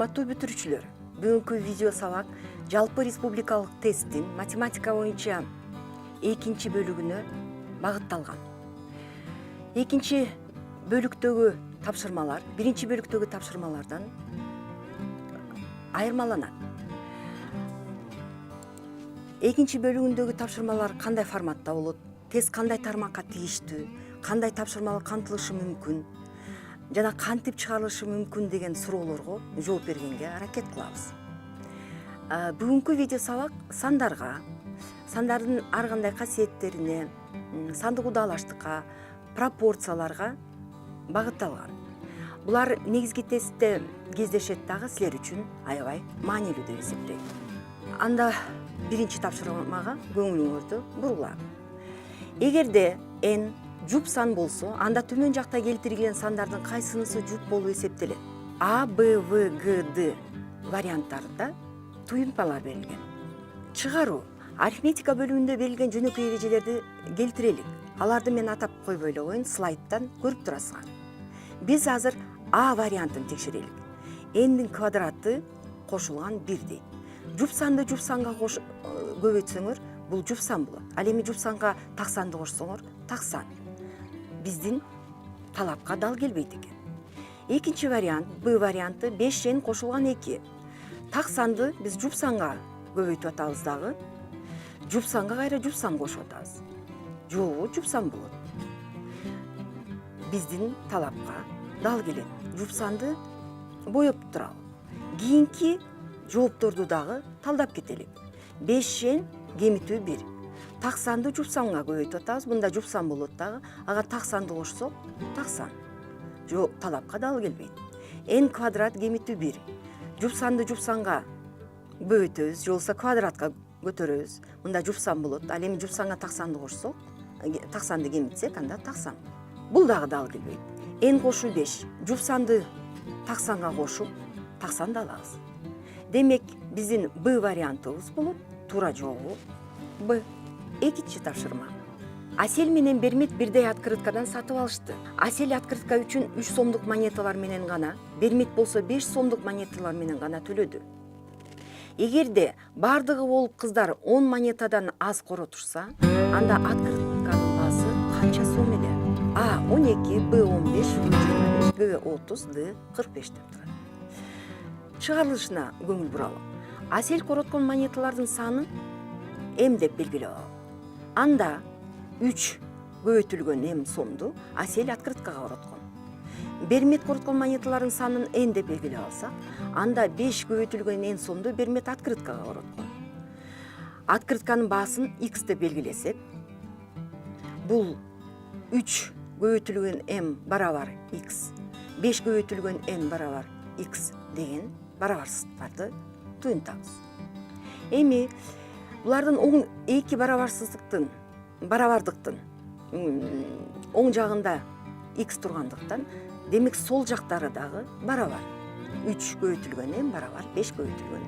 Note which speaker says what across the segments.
Speaker 1: Урматтуу бүтүрүүчүлөр, бүгүнкү видео сабак жалпы республикалык тесттин математика боюнча экинчи бөлүгүнө багытталган. Экинчи бөлүктөгү тапшырмалар биринчи бөлүктөгү тапшырмалардан айырмаланат. Экинчи бөлүгүндөгү тапшырмалар кандай форматта болот, тест кандай тармакка тийиштүү, кандай тапшырмалар камтылышы мүмкүн жана кантип чыгарылышы мүмкүн деген суроолорго жооп бергенге аракет кылабыз. Бүгүнкү видео сабак сандардын ар кандай касиеттерине, сандык удаалаштыкка, пропорцияларга багытталган. Булар негизги тестте кездешет дагы силер үчүн аябай маанилүү деп эсептейм. Анда биринчи тапшырмага көңүлүңөрдү бургула. Эгерде n жуп сан болсо, анда төмөн жакта келтирилген сандардын кайсынысы жуп болуп эсептелет? А, Б, В, Г, Д варианттарында туюнмалар берилген. Чыгаруу арифметика бөлүмүндө берилген жөнөкөй эрежелерди келтирелик. Аларды мен атап койбой эле коеюн, слайдтан көрүп турасыңар. Биз азыр А вариантын текшерелик. N'дин квадраты кошулган 1 дейт. Жуп санды жуп санга көбөйтсөңөр, бул жуп сан болот. Ал эми жуп санга так санды кошсоңор, так сан. Биздин талапка дал келбейт экен. Экинчи вариант, Б варианты 5n кошулган 2. Так санды биз жуп санга көбөйтүп атабыз дагы. Жуп санга кайра жуп сан кошуп атабыз. Жобу жуп сан болот. Биздин талапка дал келет. Жуп санды боеп туралы. Кийинки жоопторду дагы талдап кетелик. 5n кемитүү 1. Так санды жуп санга көбөйтүп атабыз. Мында жуп сан болот дагы. Ага так санды кошсок, так сан. Талапка дал келбейт. N квадрат кемитүү 1. Жуп санды жуп санга көбөйтөбүз, же болбосо квадратка көтөрөбүз. Мында жуп сан болот. Ал эми жуп санга так санды кошсок, так санды кемитсек, анда так сан. Бул дагы дал келбейт. N кошуу 5. Жуп санды так санга кошуп, так санды алабыз. Демек, биздин Б вариантыбыз болот. Туура жообу Б. Экинчи тапшырма. Асель менен Бермет бирдей открыткадан сатып алышты. Асель открытка үчүн 3 сомдук монеталар менен гана, Бермет болсо 5 сомдук монеталар менен гана төлөдү. Эгерде бардыгы болуп кыздар 10 монетадан аз коротушса, анда открытканын баасы канча сом эле? А 12, Б 15, В 25, Г 30, Д 45 деп турат. Чыгарылышына көңүл буралы. Асель короткон монеталардын санын М деп белгилеп ал. Анда 3 көбөйтүлгөн М сомду Асель открыткага короткон. Бермет короткон монеталардын санын N деп белгилеп алсак, анда 5 көбөйтүлгөн N сомду Бермет открыткага короткон. Открытканын баасын X деп белгилесек, бул 3 көбөйтүлгөн M барабар X, 5 көбөйтүлгөн N барабар X деген барабарсыздыктарды туюнтабыз. Эми булардын эки барабардыктын оң жагында X тургандыктан, демек сол жактары дагы барабар. 3 көбөйтүлгөн N барабар 5 көбөйтүлгөн N.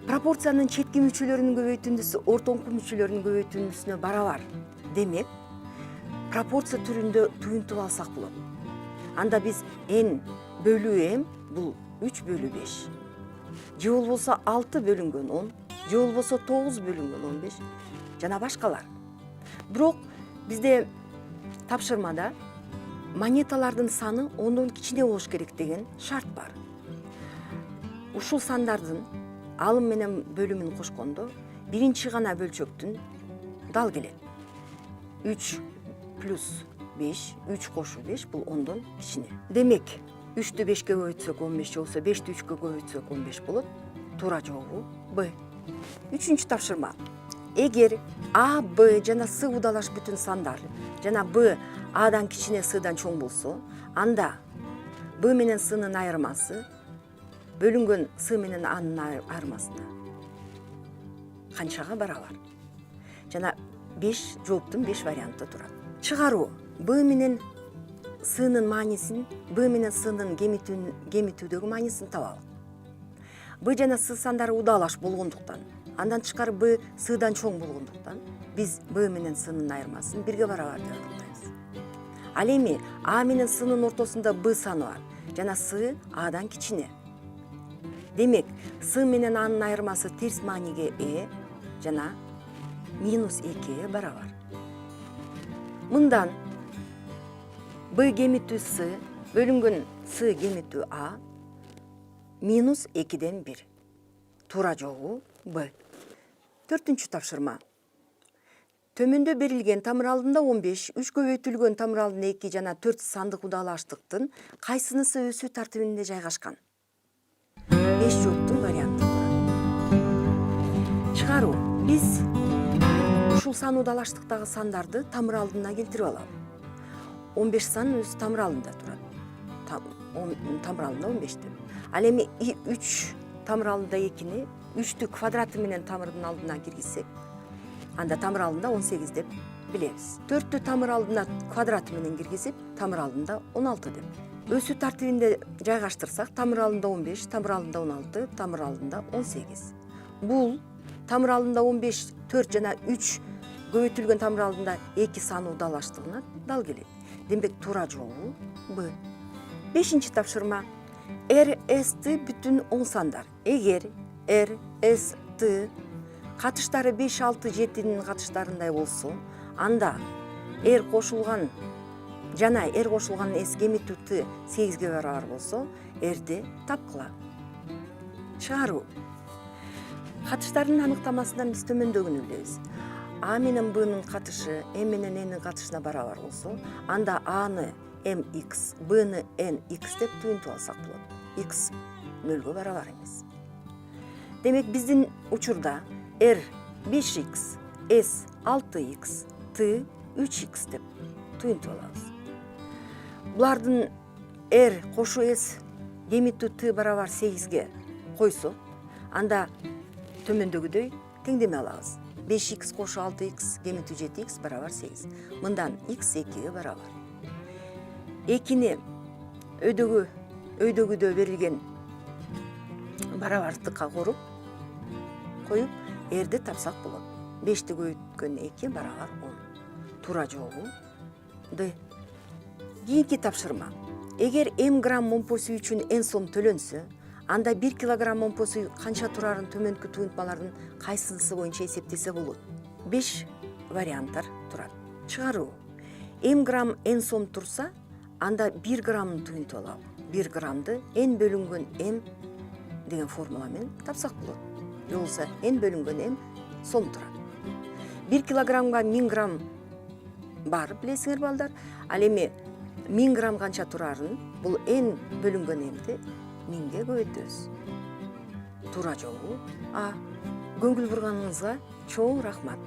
Speaker 1: Пропорциянын четки мүчөлөрүнүн көбөйтүндүсү ортоңку мүчөлөрүнүн көбөйтүндүсүнө барабар. Демек, пропорция түрүндө туюнтуп алсак болот. Анда биз N бөлүү M бул 3 бөлүү 5. Же болбосо 6 бөлүнгөн 10, же болбосо 9 бөлүнгөн 15 жана башкалар. Бирок бизде тапшырмада монеталардын саны 10дон кичине болуш керек деген шарт бар. Ушул сандардын алым менен бөлүмүн кошкондо биринчи гана бөлчөктүн дал келет. 3 плюс 5, 3 кошуу 5 бул 10дон кичине. Демек, 3'tü 5'e көбөйтсөк 15 же болсо 5'tü 3'e көбөйтсөк 15 болот. Туура жообу Б. Үчүнчү тапшырма. Эгер А, Б жана С удалаш бүтүн сандар жана Б Адан кичине Сдан чоң болсо, анда Б менен Сынын айырмасы бөлүнгөн С менен Анын айырмасына канчага барабар? Жана 5 жооптун 5 варианты турат. Чыгаруу. Б менен Сынын маанисин, Б менен Сынын кемитүүдөгү маанисин табалы. Б жана С сандары удаалаш болгондуктан, андан тышкары Б Сдан чоң болгондуктан, биз Б менен Сынын айырмасын 1 барабар деп аныктайбыз. Ал эми А менен Сынын ортосунда Б саны бар жана С Адан кичине. Демек, с менен анын айырмасы терс мааниге ээ жана -2 барабар. Мындан Б кемитүү С бөлүнгөн С кемитүү А -2ден 1. Туура жолу Б. 4-үнчү тапшырма. Төмөндө берилген тамыр алдында 15, 3 көбөйтүлгөн тамыр алдында 2 жана 4 сандык удалаштыктын кайсынысы өсүү тартибинде жайгашкан? 5 жооптун варианты турат. Чыгаруу. Биз ушул сан удалаштыктагы сандарды тамыр алдына келтирип алалы. 15 сан өз тамыр алдында турат. Тамыр алдында 15 деп. Ал эми 3 тамыр алдында 2-ни 3-тү квадраты менен тамырдын алдына киргизсек, анда тамыр алдында 18 деп билебиз. 4-тү тамыр алдына квадраты менен киргизип, тамыр алдында 16 деп. Өсүү тартибинде жайгаштырсак, тамыр алдында 15, тамыр алдында 16, тамыр алдында 18. Бул тамыр алдында 15, 4 жана 3 көбөйтүлгөн тамыр алдында 2 саны удалаштыгына дал келет. Демек туура жолу Б. 5-чи тапшырма. R, S, T бүтүн оң сандар. Эгер R, S, T катыштары 5, 6, 7-нин катыштарындай болсо, анда R кошулган жана R кошулган S кемитүү T 8-ге барабар болсо, R'ди тапкыла. Чыгаруу. Катыштардын аныктамасынан биз төмөндөгүнү билебиз. А менен Б'нын катышы M менен N'нин катышына барабар болсо, анда A'ны mx, B'ны nx деп түйүнтүп алсак болот. X 0-гө барабар эмес. Демек биздин учурда R 5x, S 6x, T 3x деп түйүнтүп алабыз. Булардын R кошу S кемитүү T барабар 8-ге койсок, анда төмөндөгүдөй теңдеме алабыз. 5x кошу 6x кемитүү 7x барабар 8. Мындан x 2-ге барабар. 2-ни өйдөгүдө берилген барабардыкка коюп, R'ди тапсак болот. 5-ти көбөйткөн 2 барабар 10. Туура жолу Д. Кийинки тапшырма. Эгер m грамм момпосу үчүн n сом төлөнсө, анда 1 килограмм момпосу канча турарын төмөнкү туюнтмалардын кайсынысы боюнча эсептесе болот? 5 варианттар турат. Чыгаруу. m грамм n сом турса, анда 1 граммын туюнтуп алалы. 1 граммды n бөлүнгөн m деген формула менен тапсак болот. Же болбосо n бөлүнгөн m сом турат. 1 килограммга 1000 грамм бар, билесиңер балдар. Ал эми 1000 грамм канча турарын бул n бөлүнгөн mди 1000ге көбөйтөбүз. Туура жолу А. Көңүл бурганыңызга чоң рахмат.